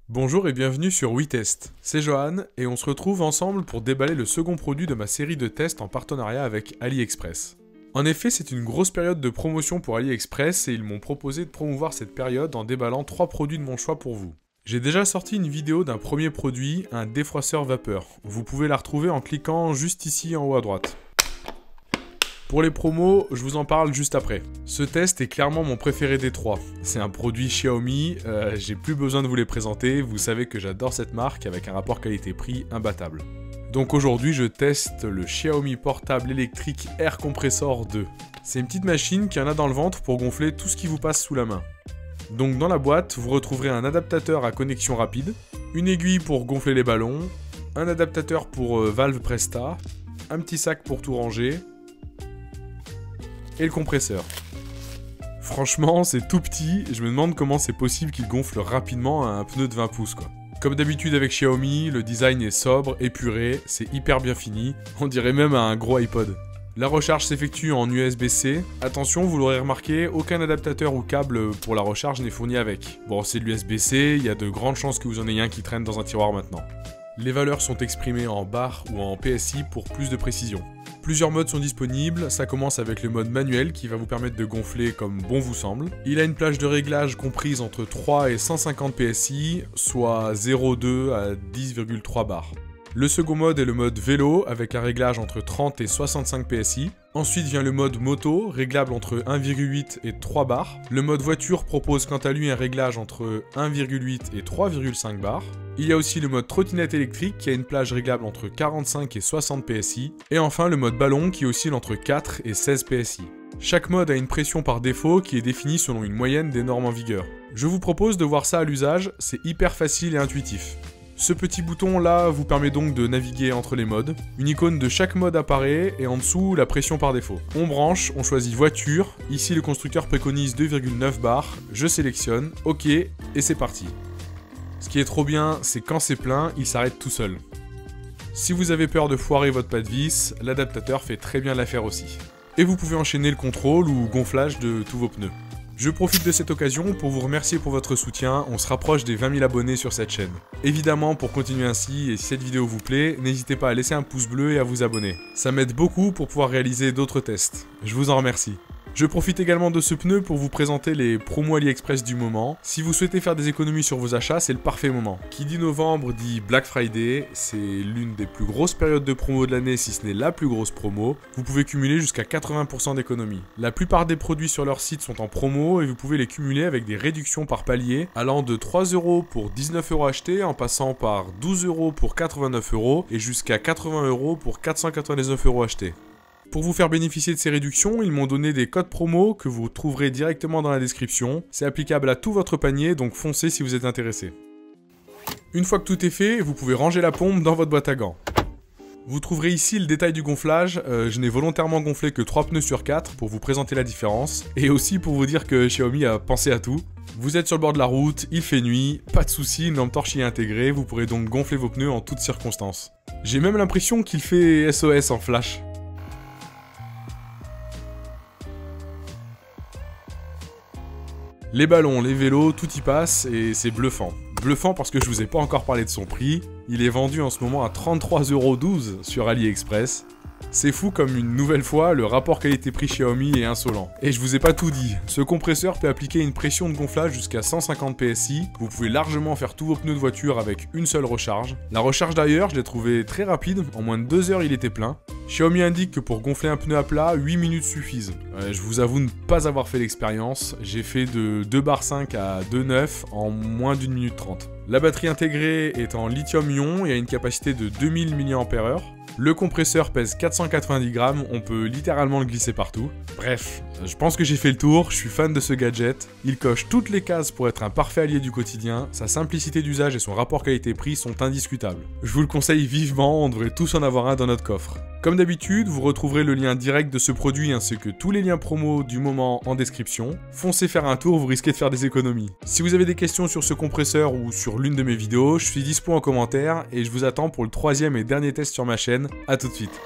Bonjour et bienvenue sur WeTest. C'est Johan et on se retrouve ensemble pour déballer le second produit de ma série de tests en partenariat avec AliExpress. En effet, c'est une grosse période de promotion pour AliExpress et ils m'ont proposé de promouvoir cette période en déballant 3 produits de mon choix pour vous. J'ai déjà sorti une vidéo d'un premier produit, un défroisseur vapeur. Vous pouvez la retrouver en cliquant juste ici en haut à droite. Pour les promos, je vous en parle juste après. Ce test est clairement mon préféré des 3. C'est un produit Xiaomi, j'ai plus besoin de vous les présenter, vous savez que j'adore cette marque avec un rapport qualité-prix imbattable. Donc aujourd'hui, je teste le Xiaomi portable électrique Air Compressor 2. C'est une petite machine qui en a dans le ventre pour gonfler tout ce qui vous passe sous la main. Donc dans la boîte, vous retrouverez un adaptateur à connexion rapide, une aiguille pour gonfler les ballons, un adaptateur pour valve Presta, un petit sac pour tout ranger, et le compresseur. Franchement, c'est tout petit, je me demande comment c'est possible qu'il gonfle rapidement à un pneu de 20 pouces quoi. Comme d'habitude avec Xiaomi, le design est sobre, épuré, c'est hyper bien fini, on dirait même un gros iPod. La recharge s'effectue en USB-C. Attention, vous l'aurez remarqué, aucun adaptateur ou câble pour la recharge n'est fourni avec. Bon, c'est de l'USB-C, il y a de grandes chances que vous en ayez un qui traîne dans un tiroir maintenant. Les valeurs sont exprimées en bar ou en PSI pour plus de précision. Plusieurs modes sont disponibles, ça commence avec le mode manuel qui va vous permettre de gonfler comme bon vous semble. Il a une plage de réglage comprise entre 3 et 150 PSI, soit 0,2 à 10,3 bars. Le second mode est le mode vélo avec un réglage entre 30 et 65 PSI. Ensuite vient le mode moto, réglable entre 1,8 et 3 bars. Le mode voiture propose quant à lui un réglage entre 1,8 et 3,5 bars. Il y a aussi le mode trottinette électrique qui a une plage réglable entre 45 et 60 PSI. Et enfin le mode ballon qui oscille entre 4 et 16 PSI. Chaque mode a une pression par défaut qui est définie selon une moyenne des normes en vigueur. Je vous propose de voir ça à l'usage, c'est hyper facile et intuitif. Ce petit bouton là vous permet donc de naviguer entre les modes. Une icône de chaque mode apparaît et en dessous la pression par défaut. On branche, on choisit voiture, ici le constructeur préconise 2,9 bars, je sélectionne, ok et c'est parti. Ce qui est trop bien, c'est quand c'est plein, il s'arrête tout seul. Si vous avez peur de foirer votre pas de vis, l'adaptateur fait très bien l'affaire aussi. Et vous pouvez enchaîner le contrôle ou gonflage de tous vos pneus. Je profite de cette occasion pour vous remercier pour votre soutien, on se rapproche des 20 000 abonnés sur cette chaîne. Évidemment, pour continuer ainsi, et si cette vidéo vous plaît, n'hésitez pas à laisser un pouce bleu et à vous abonner. Ça m'aide beaucoup pour pouvoir réaliser d'autres tests. Je vous en remercie. Je profite également de ce pneu pour vous présenter les promos AliExpress du moment. Si vous souhaitez faire des économies sur vos achats, c'est le parfait moment. Qui dit novembre dit Black Friday, c'est l'une des plus grosses périodes de promo de l'année si ce n'est la plus grosse promo. Vous pouvez cumuler jusqu'à 80% d'économies. La plupart des produits sur leur site sont en promo et vous pouvez les cumuler avec des réductions par palier allant de 3 € pour 19 € achetés en passant par 12 € pour 89 € et jusqu'à 80 € pour 499 € achetés. Pour vous faire bénéficier de ces réductions, ils m'ont donné des codes promo que vous trouverez directement dans la description. C'est applicable à tout votre panier, donc foncez si vous êtes intéressé. Une fois que tout est fait, vous pouvez ranger la pompe dans votre boîte à gants. Vous trouverez ici le détail du gonflage, je n'ai volontairement gonflé que 3 pneus sur 4 pour vous présenter la différence, et aussi pour vous dire que Xiaomi a pensé à tout. Vous êtes sur le bord de la route, il fait nuit, pas de soucis, une lampe torche y est intégrée, vous pourrez donc gonfler vos pneus en toutes circonstances. J'ai même l'impression qu'il fait SOS en flash. Les ballons, les vélos, tout y passe et c'est bluffant. Bluffant parce que je vous ai pas encore parlé de son prix. Il est vendu en ce moment à 33,12 € sur AliExpress. C'est fou comme une nouvelle fois, le rapport qualité-prix Xiaomi est insolent. Et je vous ai pas tout dit, ce compresseur peut appliquer une pression de gonflage jusqu'à 150 PSI. Vous pouvez largement faire tous vos pneus de voiture avec une seule recharge. La recharge d'ailleurs, je l'ai trouvé très rapide, en moins de 2 heures il était plein. Xiaomi indique que pour gonfler un pneu à plat, 8 minutes suffisent. Je vous avoue ne pas avoir fait l'expérience, j'ai fait de 2,5 bars à 2,9 en moins d'1 minute 30. La batterie intégrée est en lithium-ion et a une capacité de 2000 mAh. Le compresseur pèse 490 grammes, on peut littéralement le glisser partout. Bref, je pense que j'ai fait le tour, je suis fan de ce gadget. Il coche toutes les cases pour être un parfait allié du quotidien, sa simplicité d'usage et son rapport qualité-prix sont indiscutables. Je vous le conseille vivement, on devrait tous en avoir un dans notre coffre. Comme d'habitude, vous retrouverez le lien direct de ce produit ainsi que tous les liens promo du moment en description. Foncez faire un tour, vous risquez de faire des économies. Si vous avez des questions sur ce compresseur ou sur l'une de mes vidéos, je suis dispo en commentaire et je vous attends pour le 3e et dernier test sur ma chaîne. A tout de suite.